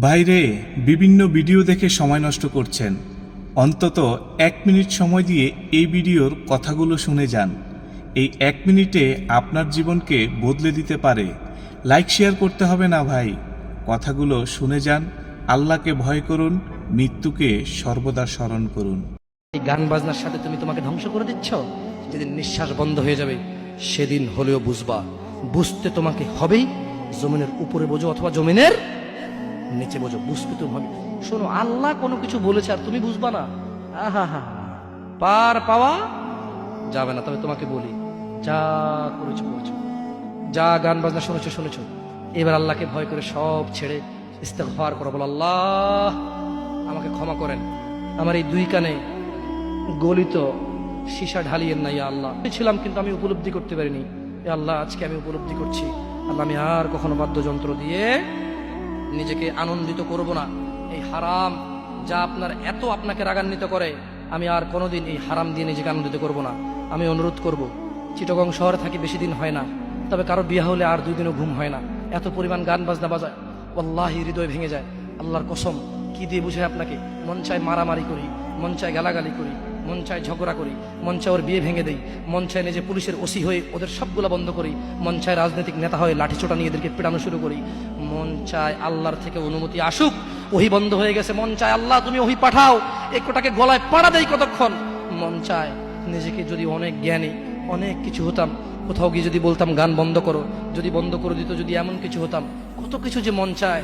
বাইরে বিভিন্ন ভিডিও দেখে সময় নষ্ট করছেন। অন্তত 1 মিনিট সময় দিয়ে এই ভিডিওর কথাগুলো শুনে যান। এই 1 মিনিটে আপনার জীবনকে বদলে দিতে পারে। লাইক শেয়ার করতে হবে না ভাই, কথাগুলো শুনে যান। আল্লাহকে ভয় করুন, মৃত্যুকে সর্বদা স্মরণ করুন। এই গান বাজনার সাথে তুমি তোমাকে ধ্বংস করে দিচ্ছ। যেদিন নিঃশ্বাস বন্ধ হয়ে যাবে সেদিন হলেও বুঝবা, বুঝতে তোমাকে হবেই। জমিনের উপরে বোঝো অথবা জমিনের নিচে বোঝো, বুঝতে তুমি হবে। শোনো, আল্লাহ কোনো কিছু বলেছে আর তুমি বুঝবা না, আহা হা, পার পাওয়া যাবে না। তবে তোমাকে বলি, যা করেছো করেছো, যা গান বাজনা শুনেছো শুনেছো, এবার আল্লাহকে ভয় করে সব ছেড়ে ইস্তেগফার করো। বলো, আল্লাহ আমাকে ক্ষমা করেন, আমার এই 2 কানে গলিত সীসা ঢালিয়েন না। ইয়া আল্লাহ, ছিলাম কিন্তু আমি উপলব্ধি করতে পারিনি। ইয়া আল্লাহ, আজকে আমি উপলব্ধি করছি। আল্লাহ, আমি আর কখনো বাদ্যযন্ত্র দিয়ে নিজেকে আনন্দিত করব না। এই হারাম যা আপনাকে রাগান্বিত করে, আমি আর কোনোদিন এই হারাম দিয়ে নিজেকে আনন্দিত করব না। আমি অনুরোধ করব, চিটাগং শহরে থাকি, বেশি দিন হয় না, তবে কারো বিয়ে হলে আর 2 দিনও ঘুম হয় না। এত পরিমাণ গান বাজনা বাজায়, আল্লাহি হৃদয় ভেঙে যায়। আল্লাহর কসম, কি দিয়ে বুঝায় আপনাকে? মন চায় মারামারি করি, মন চায় গালাগালি করি, মন চায় ঝগড়া করি, মন চায় ওর বিয়ে ভেঙে দেই, মন চায় নিজে পুলিশের ওসি হয়ে ওদের সবগুলো বন্ধ করি, মন চায় রাজনৈতিক নেতা হয়ে লাঠিচোটা নিয়ে এদেরকে পেটানো শুরু করি, মন চায় আল্লাহর থেকে অনুমতি আসুক, ওহি বন্ধ হয়ে গেছে, মন চায় আল্লাহ তুমি ওহি পাঠাও, একটাকে গলায় পাড়া দেই কতক্ষণ। মন চায় নিজেকে যদি অনেক জ্ঞানী, অনেক কিছু হতাম, কোথাও গিয়ে যদি বলতাম গান বন্ধ করো, যদি বন্ধ করে দিত, যদি এমন কিছু হতাম, কত কিছু যে মন চায়।